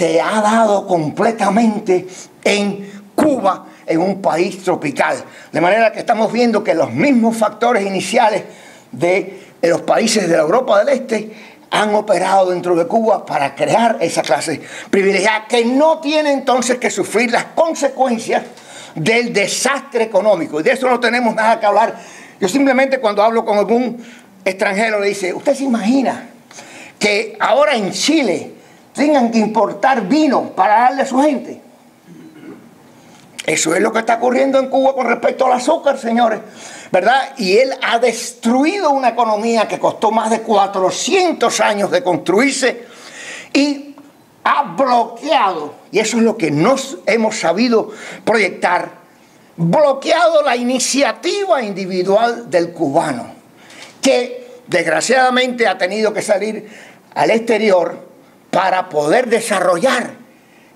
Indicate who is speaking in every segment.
Speaker 1: se ha dado completamente en Cuba, en un país tropical. De manera que estamos viendo que los mismos factores iniciales de los países de la Europa del Este han operado dentro de Cuba para crear esa clase privilegiada que no tiene entonces que sufrir las consecuencias del desastre económico. Y de eso no tenemos nada que hablar. Yo simplemente cuando hablo con algún extranjero le dice, ¿usted se imagina que ahora en Chile tengan que importar vino para darle a su gente? Eso es lo que está ocurriendo en Cuba con respecto al azúcar, señores, ¿verdad? Y él ha destruido una economía que costó más de 400 años de construirse y ha bloqueado, y eso es lo que nos hemos sabido proyectar, bloqueado la iniciativa individual del cubano, que desgraciadamente ha tenido que salir al exterior para poder desarrollar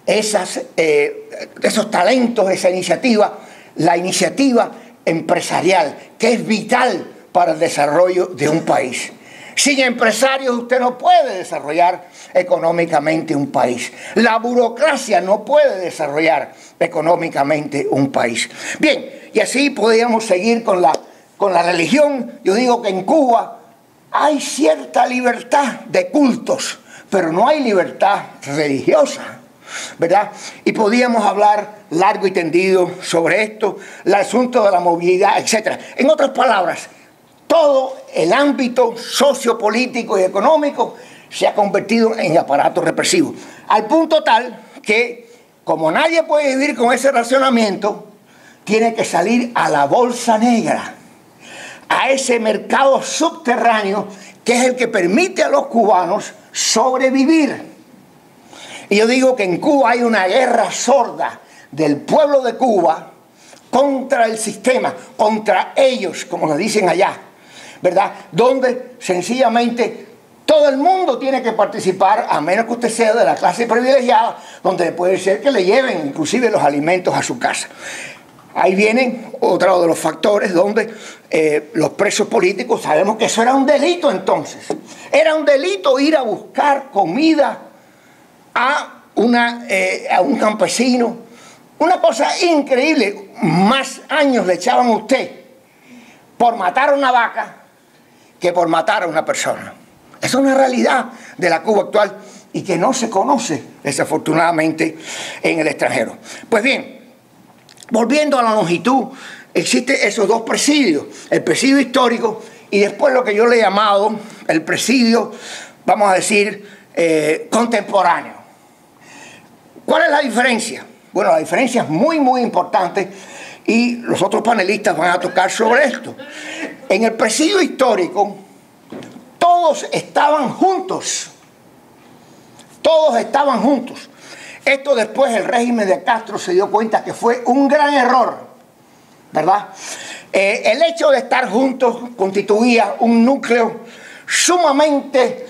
Speaker 1: esos talentos, esa iniciativa, la iniciativa empresarial, que es vital para el desarrollo de un país. Sin empresarios usted no puede desarrollar económicamente un país. La burocracia no puede desarrollar económicamente un país. Bien, y así podríamos seguir con la religión. Yo digo que en Cuba hay cierta libertad de cultos, pero no hay libertad religiosa, ¿verdad? Y podíamos hablar largo y tendido sobre esto, el asunto de la movilidad, etc. En otras palabras, todo el ámbito sociopolítico y económico se ha convertido en aparato represivo, al punto tal que, como nadie puede vivir con ese racionamiento, tiene que salir a la bolsa negra, a ese mercado subterráneo que es el que permite a los cubanos sobrevivir. Y yo digo que en Cuba hay una guerra sorda del pueblo de Cuba contra el sistema, contra ellos, como lo dicen allá, ¿verdad? Donde sencillamente todo el mundo tiene que participar, a menos que usted sea de la clase privilegiada, donde puede ser que le lleven inclusive los alimentos a su casa. Ahí viene otro de los factores donde los presos políticos, sabemos que eso era un delito entonces. Era un delito ir a buscar comida a un campesino. Una cosa increíble, más años le echaban a usted por matar a una vaca que por matar a una persona. Es una realidad de la Cuba actual y que no se conoce desafortunadamente en el extranjero. Pues bien, volviendo a la longitud, existen esos dos presidios, el presidio histórico y después lo que yo le he llamado el presidio, vamos a decir, contemporáneo. ¿Cuál es la diferencia? Bueno, la diferencia es muy, muy importante y los otros panelistas van a tocar sobre esto. En el presidio histórico, todos estaban juntos. Todos estaban juntos. Esto después el régimen de Castro se dio cuenta que fue un gran error, ¿verdad? El hecho de estar juntos constituía un núcleo sumamente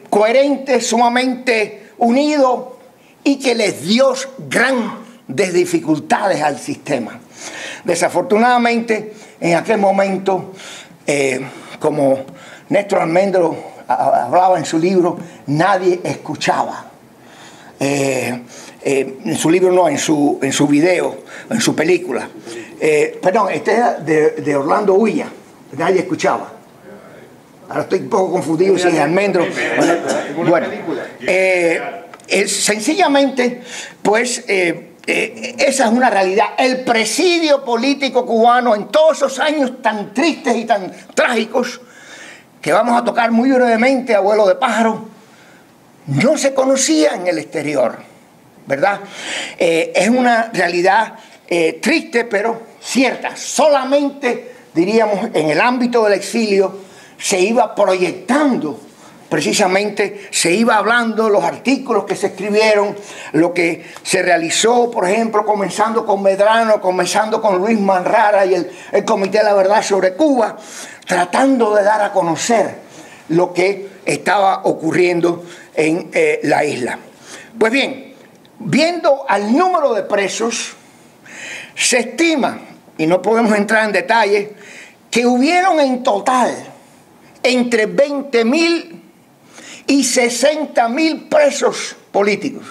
Speaker 1: coherente, sumamente unido y que les dio grandes dificultades al sistema. Desafortunadamente, en aquel momento, como Néstor Almendro hablaba en su libro, nadie escuchaba. En su libro no, en su video, en su película. Perdón, este era de Orlando Huilla, nadie escuchaba. Ahora estoy un poco confundido si es Almendro. Bueno, sencillamente, pues, esa es una realidad. El presidio político cubano en todos esos años tan tristes y tan trágicos, que vamos a tocar muy brevemente, abuelo de pájaro, no se conocía en el exterior, ¿verdad? Es una realidad triste, pero cierta. Solamente, diríamos, en el ámbito del exilio se iba proyectando, precisamente se iba hablando, los artículos que se escribieron, lo que se realizó, por ejemplo, comenzando con Medrano, comenzando con Luis Manrara y el Comité de la Verdad sobre Cuba, tratando de dar a conocer lo que estaba ocurriendo en la isla. Pues bien, viendo al número de presos, se estima, y no podemos entrar en detalle, que hubieron en total entre 20.000 y 60.000 presos políticos.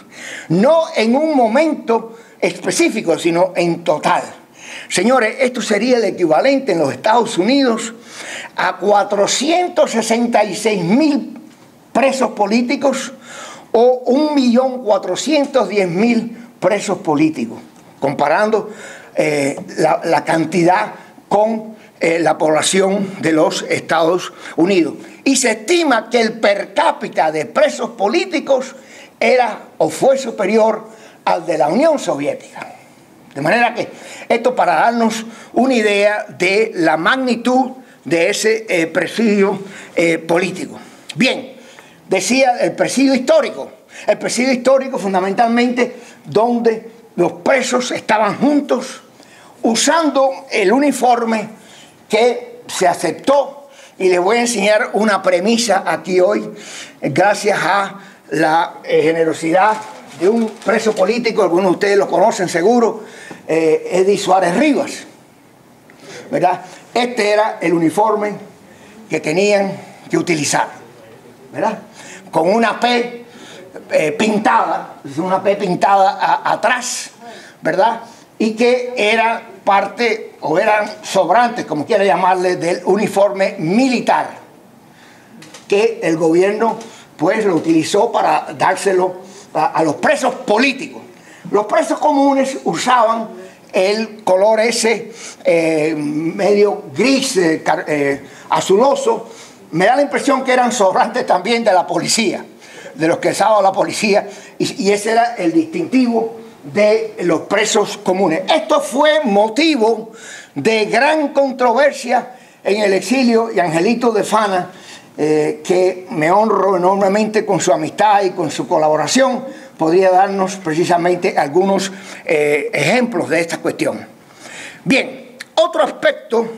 Speaker 1: No en un momento específico, sino en total. Señores, esto sería el equivalente en los Estados Unidos a 466.000 presos políticos o 1.410.000 presos políticos, comparando la cantidad con la población de los Estados Unidos. Y se estima que el per cápita de presos políticos era o fue superior al de la Unión Soviética. De manera que esto para darnos una idea de la magnitud de ese presidio político. Bien, decía el presidio histórico. El presidio histórico fundamentalmente donde los presos estaban juntos usando el uniforme que se aceptó, y les voy a enseñar una premisa aquí hoy, gracias a la generosidad de un preso político, algunos de ustedes lo conocen seguro, Eddie Suárez Rivas, ¿verdad? Este era el uniforme que tenían que utilizar, ¿verdad? Con una P pintada atrás, ¿verdad? Y que era parte, o eran sobrantes, como quiera llamarle, del uniforme militar, que el gobierno pues lo utilizó para dárselo a los presos políticos. Los presos comunes usaban el color ese medio gris, azuloso. Me da la impresión que eran sobrantes también de la policía, de los que usaba la policía, y ese era el distintivo de los presos comunes. Esto fue motivo de gran controversia en el exilio, y Angelito de Fana, que me honro enormemente con su amistad y con su colaboración, podría darnos precisamente algunos ejemplos de esta cuestión. Bien, otro aspecto,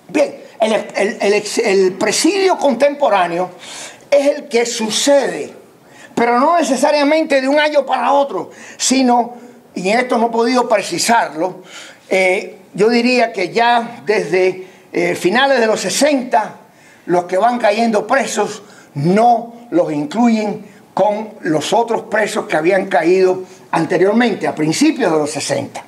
Speaker 1: bien, el presidio contemporáneo es el que sucede, pero no necesariamente de un año para otro, sino, y en esto no he podido precisarlo, yo diría que ya desde finales de los 60, los que van cayendo presos no los incluyen con los otros presos que habían caído anteriormente, a principios de los 60.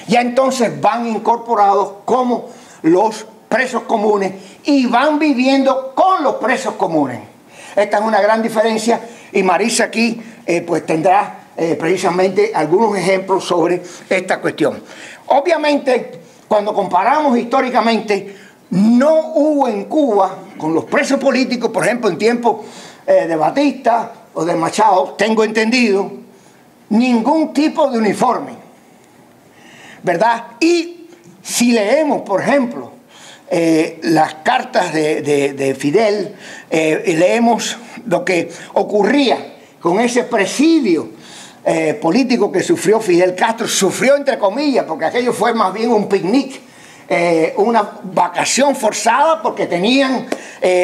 Speaker 1: Ya entonces van incorporados como los presos comunes y van viviendo con los presos comunes. Esta es una gran diferencia, y Marisa aquí pues tendrá precisamente algunos ejemplos sobre esta cuestión. Obviamente, cuando comparamos históricamente, no hubo en Cuba, con los presos políticos, por ejemplo, en tiempos de Batista o de Machado, tengo entendido, ningún tipo de uniforme, ¿verdad? Y si leemos, por ejemplo, las cartas de Fidel, leemos lo que ocurría con ese presidio político que sufrió Fidel Castro. Sufrió entre comillas, porque aquello fue más bien un picnic, una vacación forzada, porque tenían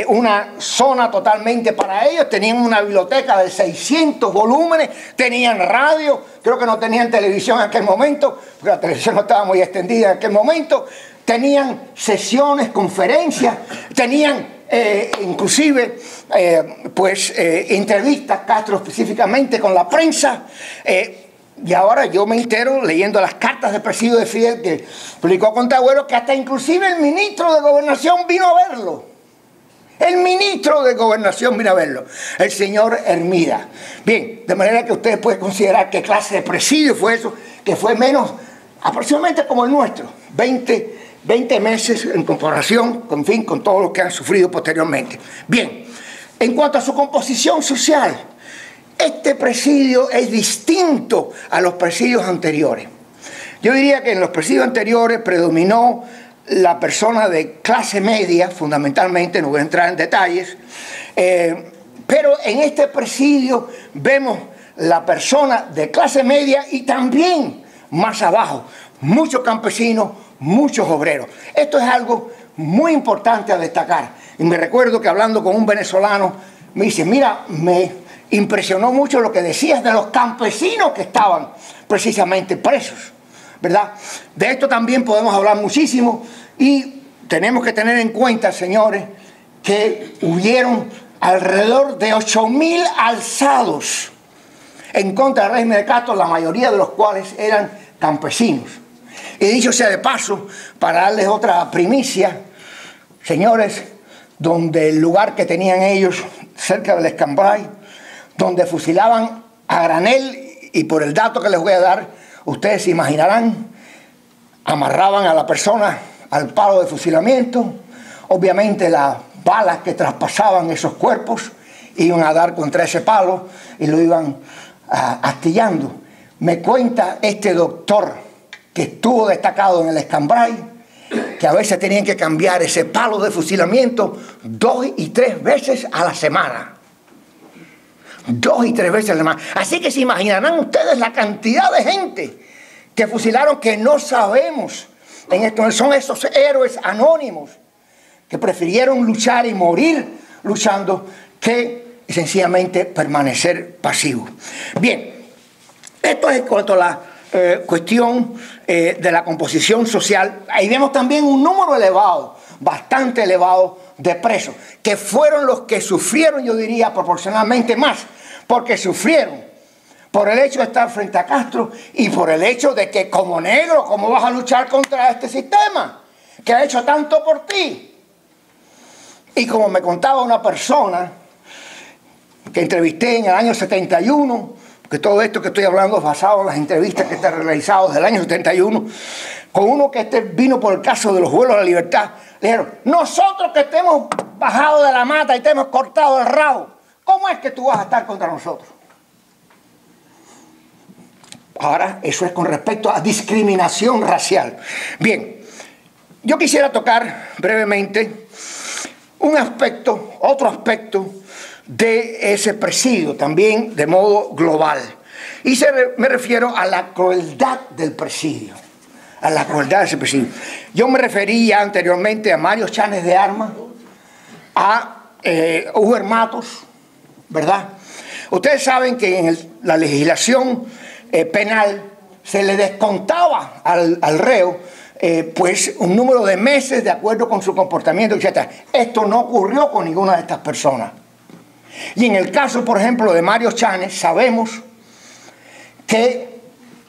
Speaker 1: una zona totalmente para ellos, tenían una biblioteca de 600 volúmenes, tenían radio, creo que no tenían televisión en aquel momento, porque la televisión no estaba muy extendida en aquel momento, tenían sesiones, conferencias, tenían inclusive entrevistas, Castro específicamente, con la prensa. Y ahora yo me entero leyendo las cartas de presidio de Fidel que publicó Contagüero, que hasta inclusive el ministro de Gobernación vino a verlo. El ministro de Gobernación vino a verlo, el señor Hermida. Bien, de manera que ustedes pueden considerar qué clase de presidio fue eso, que fue menos, aproximadamente como el nuestro, 20 meses en comparación, en fin, con todo lo que han sufrido posteriormente. Bien, en cuanto a su composición social, este presidio es distinto a los presidios anteriores. Yo diría que en los presidios anteriores predominó la persona de clase media, fundamentalmente, no voy a entrar en detalles, pero en este presidio vemos la persona de clase media y también más abajo, muchos campesinos, muchos obreros. Esto es algo muy importante a destacar. Y me recuerdo que hablando con un venezolano, me dice, mira, me impresionó mucho lo que decías de los campesinos que estaban precisamente presos, ¿verdad? De esto también podemos hablar muchísimo, y tenemos que tener en cuenta, señores, que hubieron alrededor de 8.000 alzados en contra del régimen de Castro, la mayoría de los cuales eran campesinos. Y dicho sea de paso, para darles otra primicia, señores, donde el lugar que tenían ellos, cerca del Escambray, donde fusilaban a granel, y por el dato que les voy a dar, ustedes se imaginarán, amarraban a la persona al palo de fusilamiento, obviamente las balas que traspasaban esos cuerpos iban a dar contra ese palo y lo iban astillando. Me cuenta este doctor que estuvo destacado en el Escambray, que a veces tenían que cambiar ese palo de fusilamiento 2 y 3 veces a la semana. 2 y 3 veces a la semana. Así que se imaginarán ustedes la cantidad de gente que fusilaron, que no sabemos. En esto son esos héroes anónimos que prefirieron luchar y morir luchando que sencillamente permanecer pasivos. Bien, esto es en cuanto a la cuestión de la composición social. Ahí vemos también un número elevado, bastante elevado, de presos, que fueron los que sufrieron, yo diría, proporcionalmente más, porque sufrieron por el hecho de estar frente a Castro y por el hecho de que como negro, ¿cómo vas a luchar contra este sistema que ha hecho tanto por ti? Y como me contaba una persona que entrevisté en el año 71, que todo esto que estoy hablando es basado en las entrevistas que están realizadas desde el año 71, con uno que vino por el caso de los vuelos a la libertad, le dijeron: nosotros que te hemos bajado de la mata y te hemos cortado el rabo, ¿cómo es que tú vas a estar contra nosotros? Ahora, eso es con respecto a discriminación racial. Bien, yo quisiera tocar brevemente un aspecto, otro aspecto de ese presidio, también de modo global. Y me refiero a la crueldad del presidio, a la crueldad de ese presidio. Yo me refería anteriormente a Mario Chanes de Armas, a Uber Matos, ¿verdad? Ustedes saben que en la legislación penal se le descontaba al reo pues un número de meses de acuerdo con su comportamiento, etc. Esto no ocurrió con ninguna de estas personas. Y en el caso, por ejemplo, de Mario Chanes, sabemos que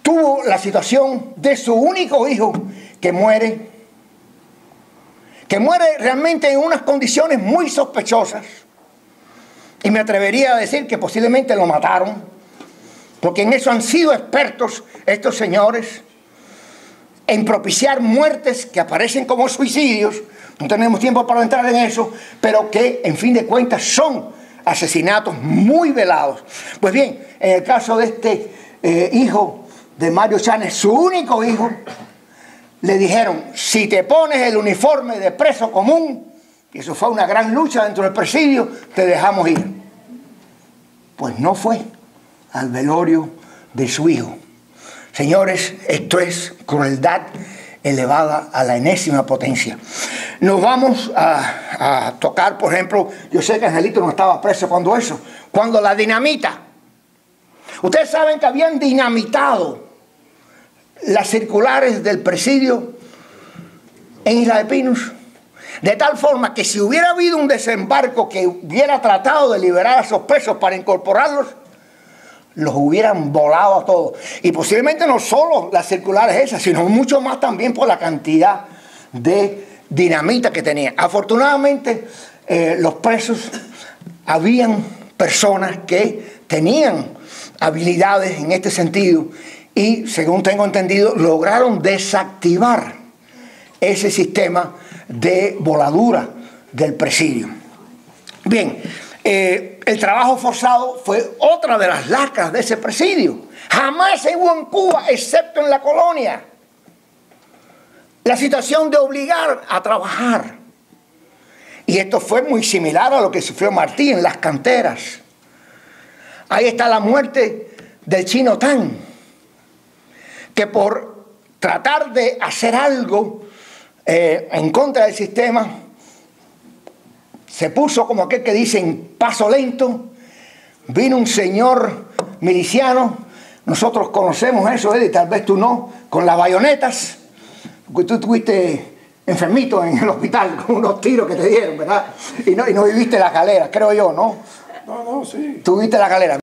Speaker 1: tuvo la situación de su único hijo que muere realmente en unas condiciones muy sospechosas. Y me atrevería a decir que posiblemente lo mataron, porque en eso han sido expertos estos señores, en propiciar muertes que aparecen como suicidios. No tenemos tiempo para entrar en eso, pero que en fin de cuentas son asesinatos muy velados. Pues bien, en el caso de este hijo de Mario Chanes, su único hijo, le dijeron: si te pones el uniforme de preso común, y eso fue una gran lucha dentro del presidio, te dejamos ir. Pues no fue al velorio de su hijo. Señores, esto es crueldad elevada a la enésima potencia. Nos vamos a tocar, por ejemplo, yo sé que Angelito no estaba preso cuando la dinamita. Ustedes saben que habían dinamitado las circulares del presidio en Isla de Pinos, de tal forma que si hubiera habido un desembarco que hubiera tratado de liberar a esos presos para incorporarlos, los hubieran volado a todos. Y posiblemente no solo las circulares esas, sino mucho más también por la cantidad de dinamita que tenían. Afortunadamente, los presos, habían personas que tenían habilidades en este sentido y, según tengo entendido, lograron desactivar ese sistema de voladura del presidio. Bien, el trabajo forzado fue otra de las lacras de ese presidio. Jamás se hubo en Cuba, excepto en la colonia, la situación de obligar a trabajar. Y esto fue muy similar a lo que sufrió Martí en las canteras. Ahí está la muerte del Chino Tan, que por tratar de hacer algo en contra del sistema, se puso, como aquel que dice, en paso lento. Vino un señor miliciano, nosotros conocemos eso, y tal vez tú no, con las bayonetas, porque tú estuviste enfermito en el hospital con unos tiros que te dieron, ¿verdad? Y no viviste la calera, creo yo, ¿no?
Speaker 2: No, sí.
Speaker 1: Tuviste la calera.